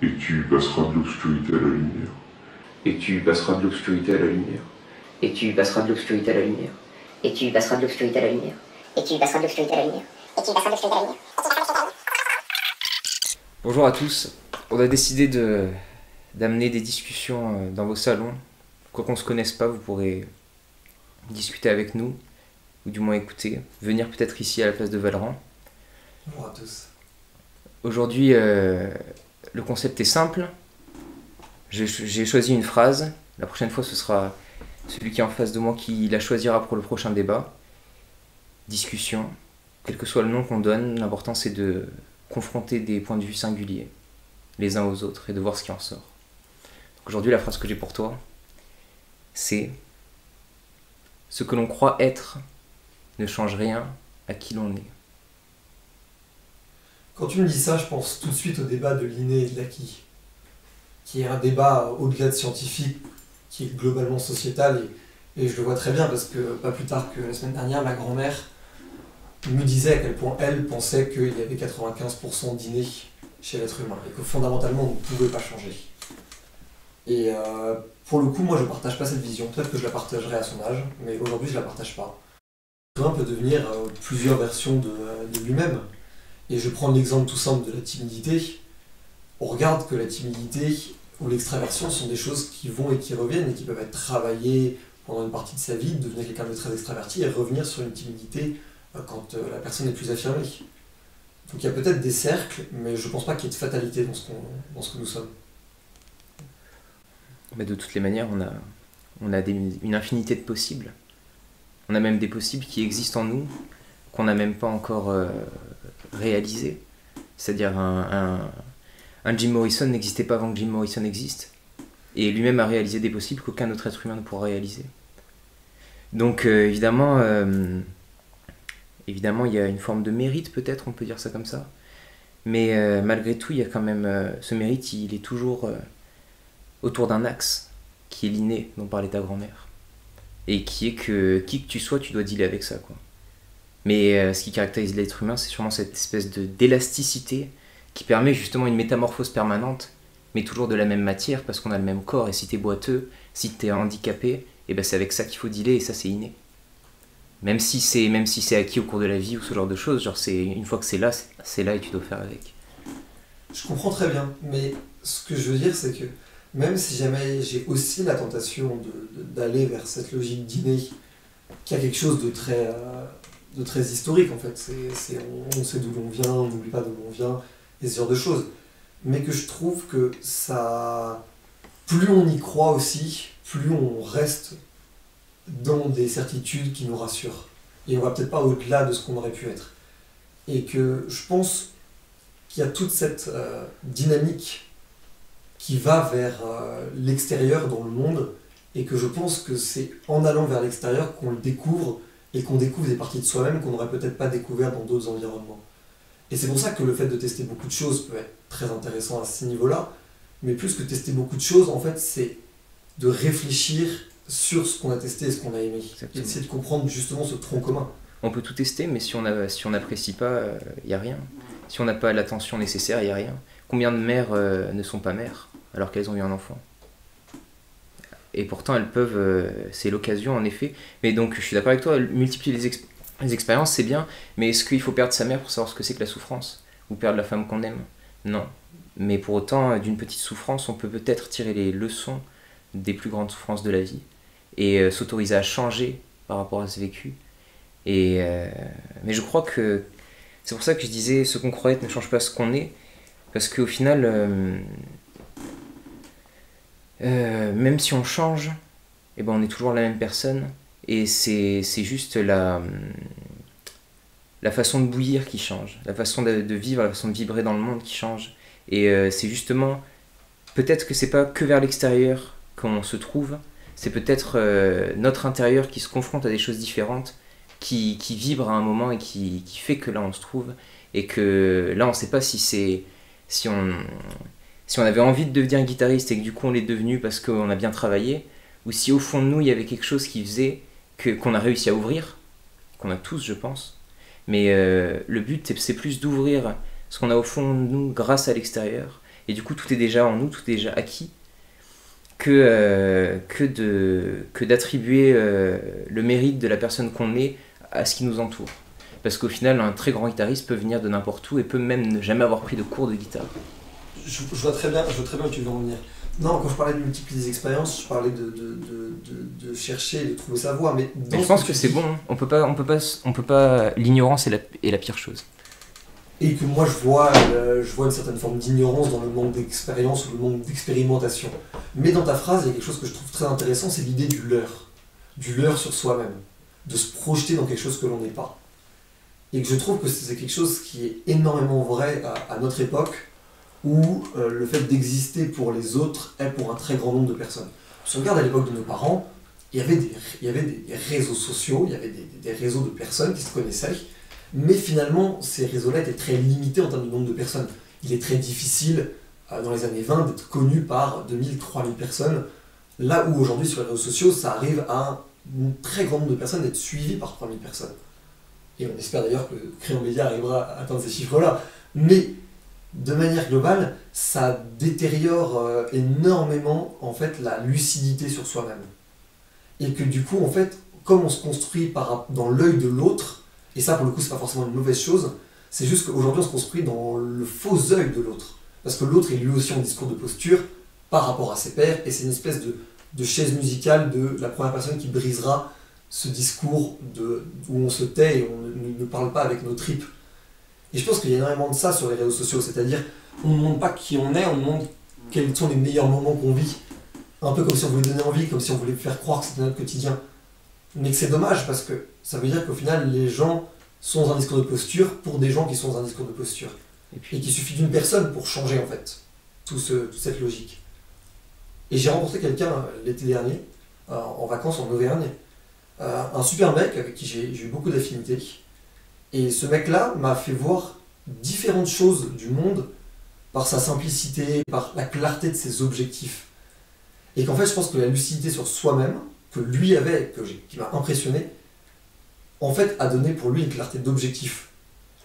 Et tu passeras de l'obscurité à la lumière. Et tu passeras de l'obscurité à la lumière. Et tu passeras de l'obscurité à la lumière. Et tu passeras de l'obscurité à la lumière. Et tu passeras de l'obscurité à la lumière. Et tu passeras de l'obscurité à la lumière. Bonjour à tous. On a décidé d'amener des discussions dans vos salons. Quoi qu'on ne se connaisse pas, vous pourrez discuter avec nous, ou du moins écouter. Venir peut-être ici à la place de Valran. Bonjour à tous. Aujourd'hui, le concept est simple. J'ai choisi une phrase. La prochaine fois, ce sera celui qui est en face de moi qui la choisira pour le prochain débat. Discussion. Quel que soit le nom qu'on donne, l'important c'est de confronter des points de vue singuliers, les uns aux autres, et de voir ce qui en sort. Donc aujourd'hui, la phrase que j'ai pour toi, c'est « Ce que l'on croit être ne change rien à qui l'on est ». Quand tu me dis ça, je pense tout de suite au débat de l'inné et de l'acquis, qui est un débat au-delà de scientifique, qui est globalement sociétal, et je le vois très bien parce que pas plus tard que la semaine dernière, ma grand-mère me disait à quel point elle pensait qu'il y avait 95% d'inné chez l'être humain, et que fondamentalement on ne pouvait pas changer. Et pour le coup, moi je ne partage pas cette vision, peut-être que je la partagerai à son âge, mais aujourd'hui je ne la partage pas. L'être humain peut devenir plusieurs versions de lui-même. Et je prends l'exemple tout simple de la timidité. On regarde que la timidité ou l'extraversion sont des choses qui vont et qui reviennent et qui peuvent être travaillées pendant une partie de sa vie, devenir quelqu'un de très extraverti et revenir sur une timidité quand la personne est plus affirmée. Donc il y a peut-être des cercles, mais je ne pense pas qu'il y ait de fatalité dans ce que nous sommes. Mais de toutes les manières, on a une infinité de possibles. On a même des possibles qui existent en nous, qu'on n'a même pas encore réalisé. C'est-à-dire un Jim Morrison n'existait pas avant que Jim Morrison existe, et lui-même a réalisé des possibles qu'aucun autre être humain ne pourra réaliser. Donc évidemment il y a une forme de mérite, peut-être, on peut dire ça comme ça, mais malgré tout il y a quand même ce mérite, il est toujours autour d'un axe qui est l'inné dont parlait ta grand-mère, et qui est que qui que tu sois, tu dois dealer avec ça, quoi. Mais ce qui caractérise l'être humain, c'est sûrement cette espèce d'élasticité qui permet justement une métamorphose permanente, mais toujours de la même matière, parce qu'on a le même corps, et si t'es boiteux, si t'es handicapé, et ben c'est avec ça qu'il faut dealer, et ça c'est inné. Même si c'est acquis au cours de la vie ou ce genre de choses, genre une fois que c'est là et tu dois faire avec. Je comprends très bien, mais ce que je veux dire, c'est que même si jamais j'ai aussi la tentation d'aller vers cette logique d'inné, qui a quelque chose de très historique en fait, on sait d'où l'on vient, on n'oublie pas d'où l'on vient, et ce genre de choses. Mais que je trouve que ça, plus on y croit aussi, plus on reste dans des certitudes qui nous rassurent. Et on va peut-être pas au-delà de ce qu'on aurait pu être. Et que je pense qu'il y a toute cette dynamique qui va vers l'extérieur dans le monde, et que je pense que c'est en allant vers l'extérieur qu'on le découvre, et qu'on découvre des parties de soi-même qu'on n'aurait peut-être pas découvert dans d'autres environnements. Et c'est pour ça que le fait de tester beaucoup de choses peut être très intéressant à ce niveau-là, mais plus que tester beaucoup de choses, en fait, c'est de réfléchir sur ce qu'on a testé et ce qu'on a aimé. Exactement. Et essayer de comprendre justement ce tronc commun. On peut tout tester, mais si on n'apprécie pas, il n'y a rien. Si on n'a pas l'attention nécessaire, il n'y a rien. Combien de mères ne sont pas mères alors qu'elles ont eu un enfant ? Et pourtant elles peuvent, c'est l'occasion en effet, mais donc je suis d'accord avec toi, multiplier les expériences c'est bien, mais est-ce qu'il faut perdre sa mère pour savoir ce que c'est que la souffrance ? Ou perdre la femme qu'on aime ? Non, mais pour autant d'une petite souffrance on peut peut-être tirer les leçons des plus grandes souffrances de la vie, et s'autoriser à changer par rapport à ce vécu, mais je crois que c'est pour ça que je disais ce qu'on croit être ne change pas ce qu'on est, parce qu'au final même si on change, eh ben on est toujours la même personne, et c'est juste la façon de bouillir qui change, la façon de vivre, la façon de vibrer dans le monde qui change, et c'est justement, peut-être que c'est pas que vers l'extérieur qu'on se trouve, c'est peut-être notre intérieur qui se confronte à des choses différentes, qui vibre à un moment et qui fait que là on se trouve, et que là on sait pas si on avait envie de devenir guitariste et que du coup on l'est devenu parce qu'on a bien travaillé, ou si au fond de nous il y avait quelque chose qui faisait qu'on a réussi à ouvrir, qu'on a tous je pense, mais le but c'est plus d'ouvrir ce qu'on a au fond de nous grâce à l'extérieur, Et du coup, tout est déjà en nous, tout est déjà acquis, que d'attribuer le mérite de la personne qu'on est à ce qui nous entoure. Parce qu'au final, un très grand guitariste peut venir de n'importe où et peut même ne jamais avoir pris de cours de guitare. Je vois très bien où tu veux en venir. Non, quand je parlais de multiplier les expériences, je parlais de chercher, de trouver sa voie. Mais je pense que c'est bon, on peut pas l'ignorance est la pire chose. Et que moi je vois une certaine forme d'ignorance dans le manque d'expérience ou le manque d'expérimentation. Mais dans ta phrase, il y a quelque chose que je trouve très intéressant, c'est l'idée du leurre sur soi-même, de se projeter dans quelque chose que l'on n'est pas. Et que je trouve que c'est quelque chose qui est énormément vrai à notre époque, où le fait d'exister pour les autres est pour un très grand nombre de personnes. Si on regarde à l'époque de nos parents, il y avait des réseaux sociaux, il y avait des réseaux de personnes qui se connaissaient, mais finalement, ces réseaux-là étaient très limités en termes de nombre de personnes. Il est très difficile, dans les années 20, d'être connu par 2000, 3000 personnes, là où aujourd'hui, sur les réseaux sociaux, ça arrive à un très grand nombre de personnes d'être suivi par 3000 personnes. Et on espère d'ailleurs que Crayon Média arrivera à atteindre ces chiffres-là. Mais de manière globale, ça détériore énormément en fait, la lucidité sur soi-même. Et que du coup, en fait, comme on se construit dans l'œil de l'autre, et ça pour le coup c'est pas forcément une mauvaise chose, c'est juste qu'aujourd'hui on se construit dans le faux œil de l'autre. Parce que l'autre est lui aussi en discours de posture par rapport à ses pairs, et c'est une espèce de chaise musicale de la première personne qui brisera ce discours où on se tait et on ne parle pas avec nos tripes. Et je pense qu'il y a énormément de ça sur les réseaux sociaux, c'est-à-dire on ne montre pas qui on est, on montre quels sont les meilleurs moments qu'on vit. Un peu comme si on voulait donner envie, comme si on voulait faire croire que c'était notre quotidien. Mais que c'est dommage parce que ça veut dire qu'au final les gens sont dans un discours de posture pour des gens qui sont dans un discours de posture. Et qu'il suffit d'une personne pour changer en fait toute cette logique. Et j'ai rencontré quelqu'un l'été dernier, en vacances en Auvergne, un super mec avec qui j'ai eu beaucoup d'affinités. Et ce mec-là m'a fait voir différentes choses du monde par sa simplicité, par la clarté de ses objectifs. Et qu'en fait, je pense que la lucidité sur soi-même, que lui avait, qui m'a impressionné, en fait, a donné pour lui une clarté d'objectifs.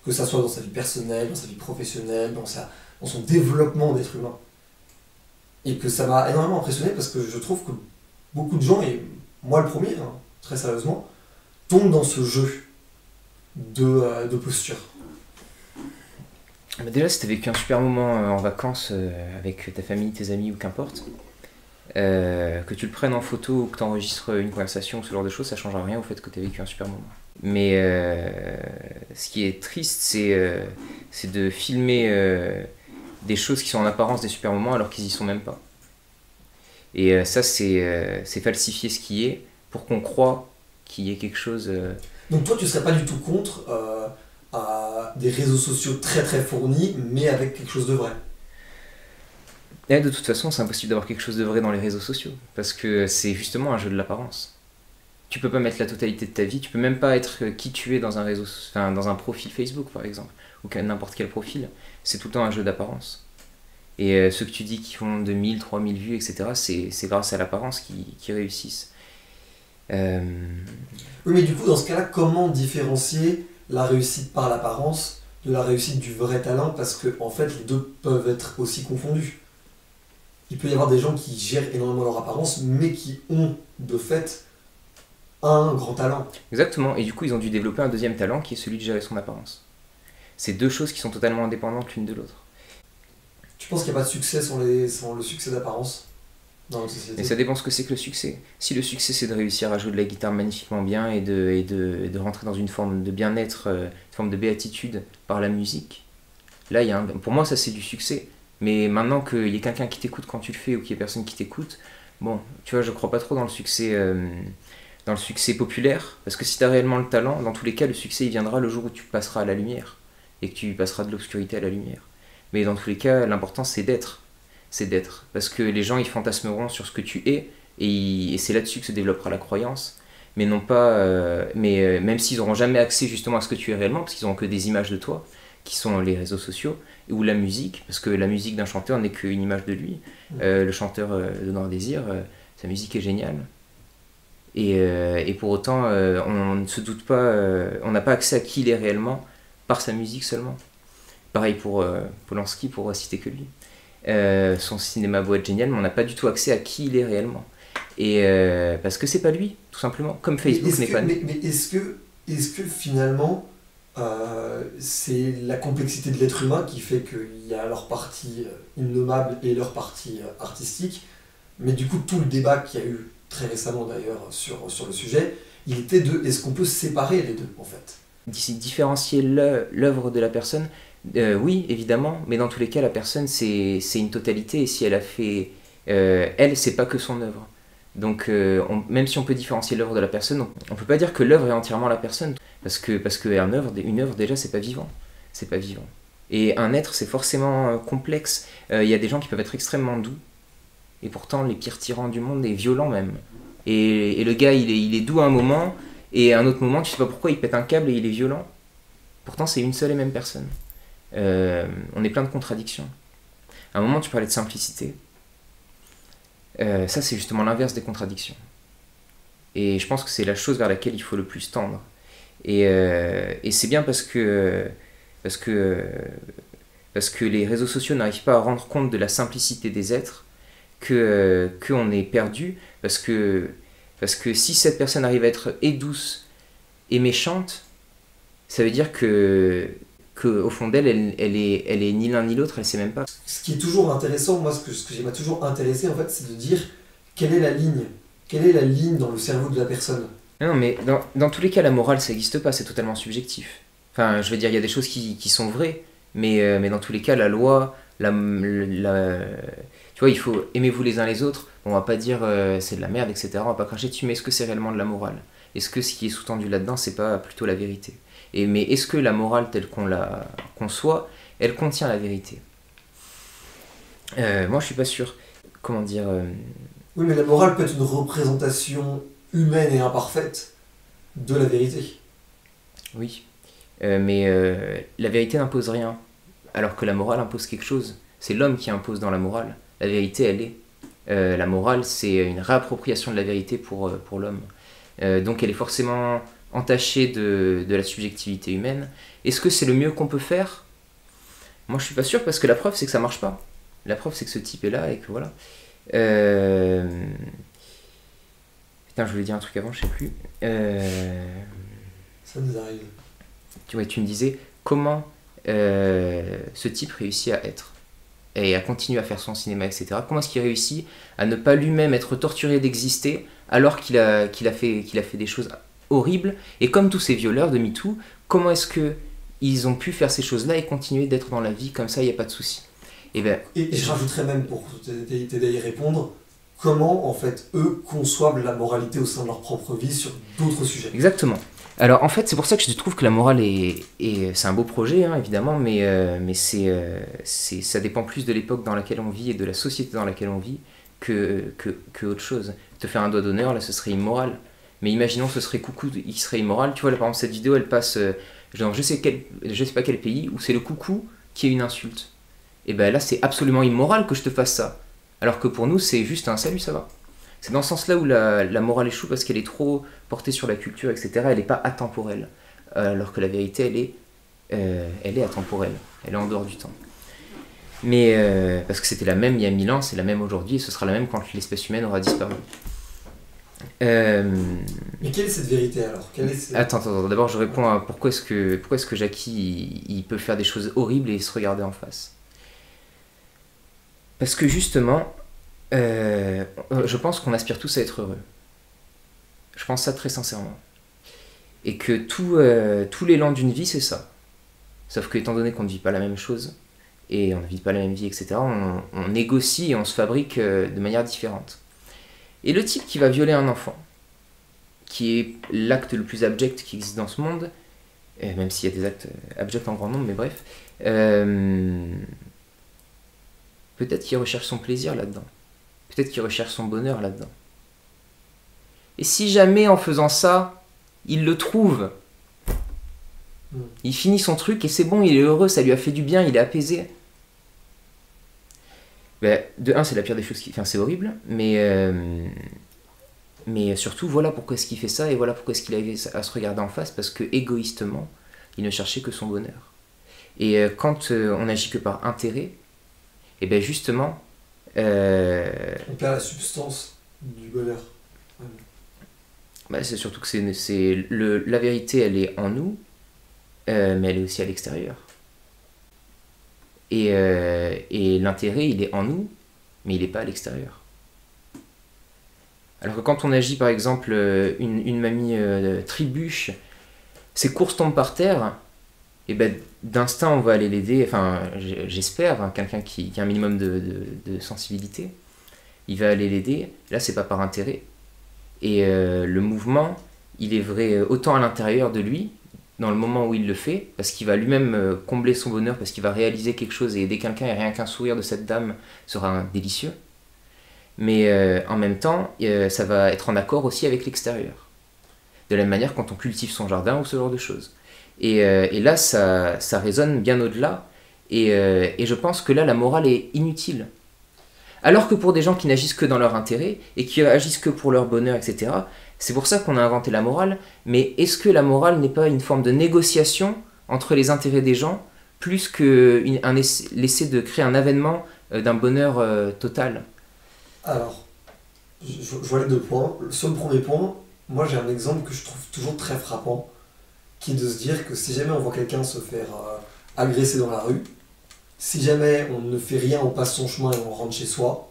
Que ça soit dans sa vie personnelle, dans sa vie professionnelle, dans son développement d'être humain. Et que ça m'a énormément impressionné parce que je trouve que beaucoup de gens, et moi le premier, hein, très sérieusement, tombent dans ce jeu de posture. Déjà, si tu as vécu un super moment en vacances avec ta famille, tes amis ou qu'importe, que tu le prennes en photo ou que tu enregistres une conversation ou ce genre de choses, ça ne changera rien au fait que tu as vécu un super moment. Mais ce qui est triste, c'est de filmer des choses qui sont en apparence des super moments alors qu'ils y sont même pas. Et ça, c'est falsifier ce qui est pour qu'on croie qu'il y ait quelque chose... Donc toi, tu ne serais pas du tout contre à des réseaux sociaux très très fournis, mais avec quelque chose de vrai? Et de toute façon, c'est impossible d'avoir quelque chose de vrai dans les réseaux sociaux, parce que c'est justement un jeu de l'apparence. Tu peux pas mettre la totalité de ta vie, tu peux même pas être qui tu es dans un réseau, enfin, dans un profil Facebook par exemple, ou n'importe quel profil. C'est tout le temps un jeu d'apparence. Et ceux que tu dis qui font 2000, 3000 vues, etc., c'est grâce à l'apparence qui réussissent. Oui, mais du coup, dans ce cas-là, comment différencier la réussite par l'apparence de la réussite du vrai talent? Parce que, en fait, les deux peuvent être aussi confondus. Il peut y avoir des gens qui gèrent énormément leur apparence, mais qui ont, de fait, un grand talent. Exactement, et du coup, ils ont dû développer un deuxième talent qui est celui de gérer son apparence. C'est deux choses qui sont totalement indépendantes l'une de l'autre. Tu penses qu'il n'y a pas de succès sans le succès d'apparence dans notre société? Et ça dépend ce que c'est que le succès. Si le succès c'est de réussir à jouer de la guitare magnifiquement bien et de rentrer dans une forme de bien-être, une forme de béatitude par la musique, là, pour moi ça c'est du succès. Mais maintenant qu'il y ait quelqu'un qui t'écoute quand tu le fais ou qu'il y ait personne qui t'écoute, bon, tu vois, je crois pas trop dans le succès populaire, parce que si tu as réellement le talent, dans tous les cas, le succès il viendra le jour où tu passeras à la lumière et que tu passeras de l'obscurité à la lumière. Mais dans tous les cas, l'important c'est d'être. C'est d'être. Parce que les gens ils fantasmeront sur ce que tu es et c'est là-dessus que se développera la croyance. Mais non pas. Même s'ils n'auront jamais accès justement à ce que tu es réellement, parce qu'ils n'auront que des images de toi, qui sont les réseaux sociaux, ou la musique, parce que la musique d'un chanteur n'est qu'une image de lui. Le chanteur de Noir Désir, sa musique est géniale. Et pour autant, on ne se doute pas, on n'a pas accès à qui il est réellement par sa musique seulement. Pareil pour Polanski, pour citer que lui. Son cinéma beau être génial, mais on n'a pas du tout accès à qui il est réellement. Et parce que c'est pas lui, tout simplement. Comme Facebook n'est pas nous. Mais est-ce que finalement, c'est la complexité de l'être humain qui fait qu'il y a leur partie innommable et leur partie artistique, mais du coup tout le débat qu'il y a eu très récemment d'ailleurs sur le sujet, il était de est-ce qu'on peut séparer les deux en fait? Différencier l'œuvre de la personne, oui évidemment, mais dans tous les cas la personne c'est une totalité, et si elle a fait... elle, c'est pas que son œuvre. Donc même si on peut différencier l'œuvre de la personne, on peut pas dire que l'œuvre est entièrement la personne, parce que une œuvre déjà c'est pas vivant. C'est pas vivant. Et un être c'est forcément complexe. Il y a des gens qui peuvent être extrêmement doux, et pourtant les pires tyrans du monde, et violents même. Et le gars il est doux à un moment, et à un autre moment tu sais pas pourquoi il pète un câble et il est violent. Pourtant c'est une seule et même personne. On est plein de contradictions. À un moment tu parlais de simplicité. Ça c'est justement l'inverse des contradictions. Et je pense que c'est la chose vers laquelle il faut le plus tendre. Et c'est bien parce que les réseaux sociaux n'arrivent pas à rendre compte de la simplicité des êtres, qu'on est perdu, parce que si cette personne arrive à être et douce et méchante, ça veut dire que au fond d'elle, elle est ni l'un ni l'autre, elle sait même pas. Ce qui est toujours intéressant, moi ce qui m'a toujours intéressé en fait, c'est de dire quelle est la ligne dans le cerveau de la personne. Non mais dans tous les cas la morale ça n'existe pas, c'est totalement subjectif. Enfin je veux dire il y a des choses qui sont vraies, mais dans tous les cas la loi, tu vois, il faut aimez-vous les uns les autres, on va pas dire c'est de la merde etc, on va pas cracher dessus, mais est-ce que c'est réellement de la morale? Est-ce que ce qui est sous-tendu là-dedans c'est pas plutôt la vérité? Mais est-ce que la morale telle qu'on la conçoit, elle contient la vérité? Moi je suis pas sûr. Comment dire Oui mais la morale peut être une représentation humaine et imparfaite de la vérité. Oui, mais la vérité n'impose rien, alors que la morale impose quelque chose. C'est l'homme qui impose dans la morale. La vérité, elle est. La morale, c'est une réappropriation de la vérité pour l'homme. Donc elle est forcément entachée de la subjectivité humaine. Est-ce que c'est le mieux qu'on peut faire? Moi, je suis pas sûr, parce que la preuve, c'est que ça marche pas. La preuve, c'est que ce type est là et que voilà. Putain, je voulais dire un truc avant, je sais plus. Ça nous arrive. Tu me disais comment ce type réussit à être et à continuer à faire son cinéma, etc. Comment est-ce qu'il réussit à ne pas lui-même être torturé d'exister alors qu'il a fait des choses horribles? Et comme tous ces violeurs de MeToo, comment est-ce qu'ils ont pu faire ces choses-là et continuer d'être dans la vie comme ça, il n'y a pas de souci? Et je rajouterais même, pour t'aider à y répondre, comment en fait eux conçoivent la moralité au sein de leur propre vie sur d'autres sujets. Exactement. Alors en fait c'est pour ça que je trouve que la morale c'est un beau projet hein, évidemment, mais ça dépend plus de l'époque dans laquelle on vit et de la société dans laquelle on vit que autre chose. Te faire un doigt d'honneur là ce serait immoral, mais imaginons ce serait coucou qui serait immoral. Tu vois là par exemple cette vidéo elle passe genre je sais pas quel pays où c'est le coucou qui est une insulte. Et ben là c'est absolument immoral que je te fasse ça, alors que pour nous c'est juste un salut, ça va. C'est dans ce sens là où la morale échoue, parce qu'elle est trop portée sur la culture etc, elle n'est pas atemporelle, alors que la vérité elle est atemporelle, elle est en dehors du temps. Mais parce que c'était la même il y a 1000 ans, c'est la même aujourd'hui, et ce sera la même quand l'espèce humaine aura disparu. Mais quelle est cette vérité alors? Attends, d'abord je réponds à pourquoi est-ce que Jackie il peut faire des choses horribles et se regarder en face. Parce que justement, je pense qu'on aspire tous à être heureux. Je pense ça très sincèrement. Et que tout l'élan d'une vie, c'est ça. Sauf que étant donné qu'on ne vit pas la même chose, et on ne vit pas la même vie, etc., on négocie et on se fabrique de manière différente. Et le type qui va violer un enfant, qui est l'acte le plus abject qui existe dans ce monde, même s'il y a des actes abjects en grand nombre, mais bref, peut-être qu'il recherche son plaisir là-dedans. Peut-être qu'il recherche son bonheur là-dedans. Et si jamais en faisant ça, il le trouve, il finit son truc et c'est bon, il est heureux, ça lui a fait du bien, il est apaisé. Ben, de un, c'est la pire des choses, c'est horrible, mais surtout, voilà pourquoi est-ce qu'il fait ça, et voilà pourquoi est-ce qu'il avait à se regarder en face, parce que égoïstement, il ne cherchait que son bonheur. Et quand on n'agit que par intérêt, et bien justement, On perd la substance du bonheur. bah, c'est surtout que la vérité, elle est en nous, mais elle est aussi à l'extérieur. Et l'intérêt, il est en nous, mais il n'est pas à l'extérieur. Alors que quand on agit, par exemple, une mamie trébuche, ses courses tombent par terre, et ben d'instinct, on va aller l'aider, enfin, j'espère, hein, quelqu'un qui a un minimum de sensibilité, il va aller l'aider. Là, c'est pas par intérêt. Et le mouvement, il est vrai autant à l'intérieur de lui, dans le moment où il le fait, parce qu'il va lui-même combler son bonheur, parce qu'il va réaliser quelque chose et aider quelqu'un, et rien qu'un sourire de cette dame sera délicieux. Mais en même temps, ça va être en accord aussi avec l'extérieur. De la même manière quand on cultive son jardin ou ce genre de choses. Et là, ça résonne bien au-delà. Et je pense que là, la morale est inutile. Alors que pour des gens qui n'agissent que dans leur intérêt, et qui agissent que pour leur bonheur, etc., c'est pour ça qu'on a inventé la morale. Mais est-ce que la morale n'est pas une forme de négociation entre les intérêts des gens, plus que l'essai de créer un avènement d'un bonheur total? Alors, je vois les deux points. Sur le premier point, moi j'ai un exemple que je trouve toujours très frappant, qui est de se dire que si jamais on voit quelqu'un se faire agresser dans la rue, si jamais on ne fait rien, on passe son chemin et on rentre chez soi,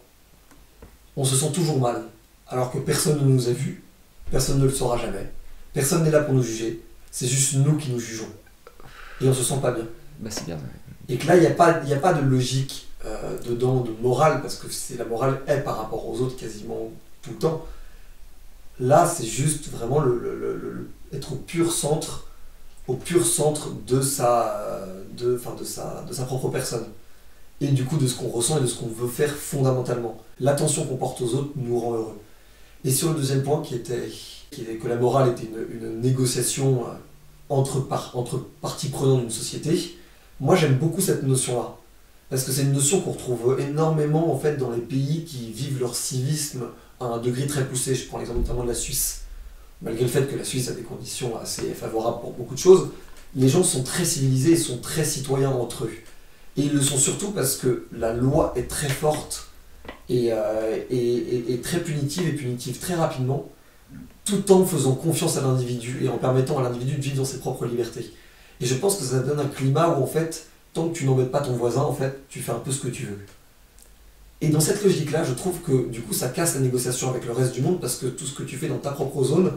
on se sent toujours mal. Alors que personne ne nous a vus, personne ne le saura jamais. Personne n'est là pour nous juger, c'est juste nous qui nous jugeons. Et on se sent pas bien. Bah c'est bien. Et que là, il n'y a pas de logique dedans, de morale, parce que la morale est par rapport aux autres quasiment tout le temps. Là, c'est juste vraiment être au pur centre de sa propre personne. Et du coup, de ce qu'on ressent et de ce qu'on veut faire fondamentalement. L'attention qu'on porte aux autres nous rend heureux. Et sur le deuxième point, qui était que la morale était une négociation entre parties prenantes d'une société, moi j'aime beaucoup cette notion-là. Parce que c'est une notion qu'on retrouve énormément en fait, dans les pays qui vivent leur civisme à un degré très poussé. Je prends l'exemple notamment de la Suisse. Malgré le fait que la Suisse a des conditions assez favorables pour beaucoup de choses, les gens sont très civilisés et sont très citoyens entre eux. Et ils le sont surtout parce que la loi est très forte et très punitive, et punitive très rapidement, tout en faisant confiance à l'individu et en permettant à l'individu de vivre dans ses propres libertés. Et je pense que ça donne un climat où en fait, tant que tu n'embêtes pas ton voisin, en fait, tu fais un peu ce que tu veux. Et dans cette logique-là, je trouve que du coup, ça casse la négociation avec le reste du monde, parce que tout ce que tu fais dans ta propre zone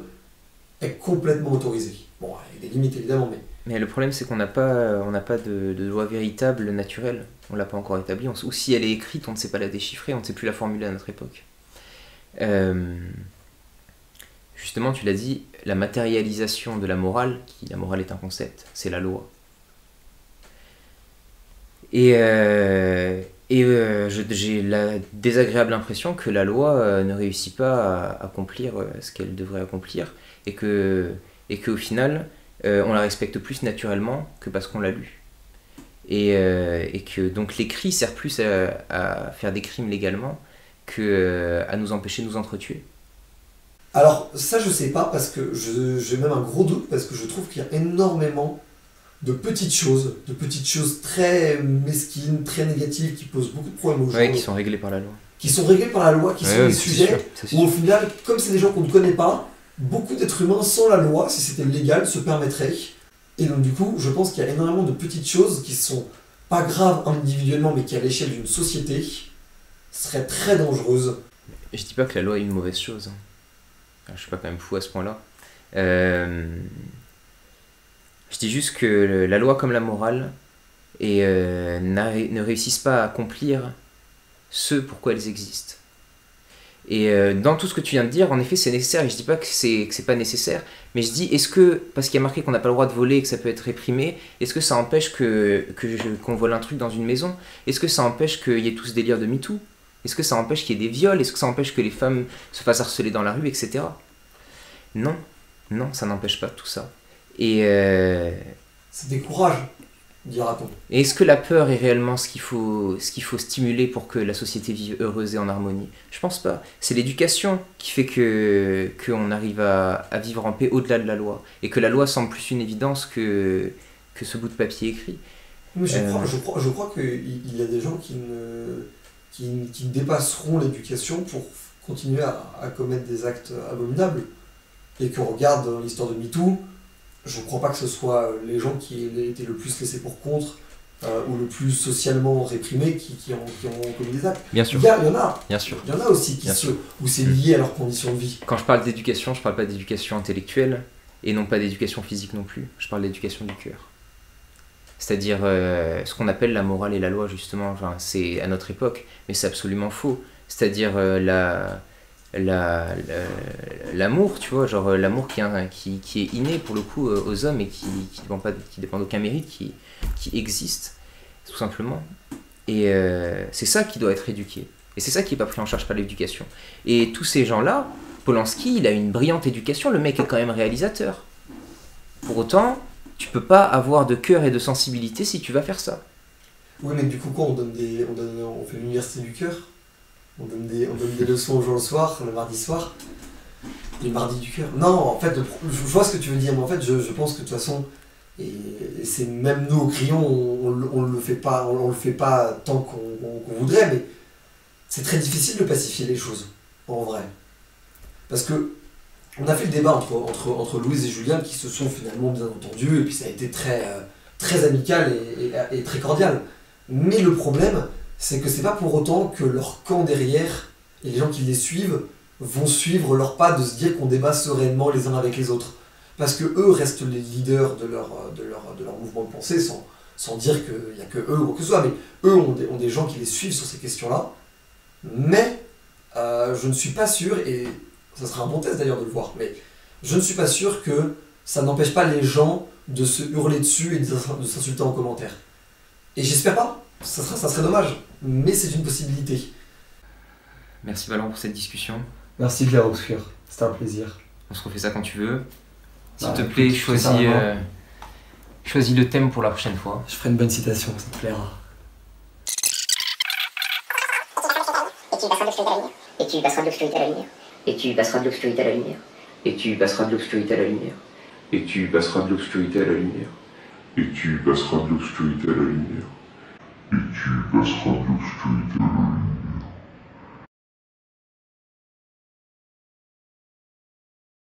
est complètement autorisé. Bon, il y a des limites évidemment, mais le problème, c'est qu'on n'a pas de loi véritable, naturelle. On l'a pas encore établie. Ou si elle est écrite, on ne sait pas la déchiffrer, on ne sait plus la formuler à notre époque. Justement, tu l'as dit, la matérialisation de la morale est un concept, c'est la loi. Et j'ai la désagréable impression que la loi ne réussit pas à accomplir ce qu'elle devrait accomplir, et qu'au final, on la respecte plus naturellement que parce qu'on l'a lue. Et que donc l'écrit sert plus à faire des crimes légalement qu'à nous empêcher de nous entretuer. Alors ça je sais pas, parce que j'ai même un gros doute, parce que je trouve qu'il y a énormément de petites choses très mesquines, très négatives, qui posent beaucoup de problèmes aux gens. Ouais, qui sont réglées par la loi. Qui sont des sujets où au final, comme c'est des gens qu'on ne connaît pas, beaucoup d'êtres humains sans la loi, si c'était légal, se permettraient. Et donc du coup, je pense qu'il y a énormément de petites choses qui sont pas graves individuellement, mais qui à l'échelle d'une société seraient très dangereuses. Je dis pas que la loi est une mauvaise chose. Je suis pas quand même fou à ce point-là. Je dis juste que la loi comme la morale ne réussissent pas à accomplir ce pourquoi elles existent. Et dans tout ce que tu viens de dire, en effet, c'est nécessaire. Et je dis pas que c'est pas nécessaire, mais je dis, est-ce que, parce qu'il y a marqué qu'on n'a pas le droit de voler et que ça peut être réprimé, est-ce que ça empêche qu'on vole un truc dans une maison? Est-ce que ça empêche qu'il y ait tout ce délire de MeToo? Est-ce que ça empêche qu'il y ait des viols? Est-ce que ça empêche que les femmes se fassent harceler dans la rue, etc. Non, ça n'empêche pas tout ça. Et ça décourage, dira-t-on. Et est-ce que la peur est réellement ce qu'il faut stimuler pour que la société vive heureuse et en harmonie? Je pense pas. C'est l'éducation qui fait qu'on arrive à vivre en paix au-delà de la loi. Et que la loi semble plus une évidence que ce bout de papier écrit. Mais je crois qu'il y a des gens qui dépasseront l'éducation pour continuer à commettre des actes abominables. Et qu'on regarde l'histoire de MeToo, je ne crois pas que ce soit les gens qui aient été le plus laissés pour compte ou le plus socialement réprimés qui ont commis des actes. Bien sûr. Il y en a. Bien sûr. Il y en a aussi où c'est lié à leurs conditions de vie. Quand je parle d'éducation, je parle pas d'éducation intellectuelle et non pas d'éducation physique non plus. Je parle d'éducation du cœur. C'est-à-dire ce qu'on appelle la morale et la loi, justement. Enfin, c'est à notre époque, mais c'est absolument faux. C'est-à-dire l'amour, tu vois, genre l'amour qui est inné pour le coup aux hommes et qui dépend d'aucun mérite, qui existe, tout simplement. Et c'est ça qui doit être éduqué. Et c'est ça qui n'est pas pris en charge par l'éducation. Et tous ces gens-là, Polanski, il a une brillante éducation, le mec est quand même réalisateur. Pour autant, tu peux pas avoir de cœur et de sensibilité si tu vas faire ça. Oui, mais du coup, quoi, on fait l'université du cœur. On donne des leçons aux gens le soir, le mardi soir. Les mardis du cœur. Non, en fait, je vois ce que tu veux dire, mais en fait, je pense que de toute façon, et c'est même nous au crayon, on le fait pas tant qu'on voudrait, mais c'est très difficile de pacifier les choses, en vrai. Parce que on a fait le débat entre Louise et Julien qui se sont finalement bien entendus, et puis ça a été très amical et très cordial. Mais le problème, c'est que c'est pas pour autant que leur camp derrière, et les gens qui les suivent, vont suivre leur pas de se dire qu'on débat sereinement les uns avec les autres. Parce que eux restent les leaders de leur mouvement de pensée, sans dire qu'il n'y a que eux ou quoi que ce soit, mais eux ont des gens qui les suivent sur ces questions-là. Mais je ne suis pas sûr, et ça sera un bon test d'ailleurs de le voir, mais je ne suis pas sûr que ça n'empêche pas les gens de se hurler dessus et de s'insulter en commentaire. Et j'espère pas, ça serait dommage, mais c'est une possibilité. Merci Valent pour cette discussion. Merci Claire Obscur, c'était un plaisir. On se refait ça quand tu veux. S'il te Écoute, plaît, choisis le thème pour la prochaine fois. Je ferai une bonne citation, ça te plaira. Et tu passeras de l'obscurité à la lumière. Et tu passeras de l'obscurité à la lumière. Et tu passeras de l'obscurité à la lumière. Et tu passeras de l'obscurité à la lumière. Et tu passeras de l'obscurité à la lumière. Et tu passeras de l'obscurité à la lumière.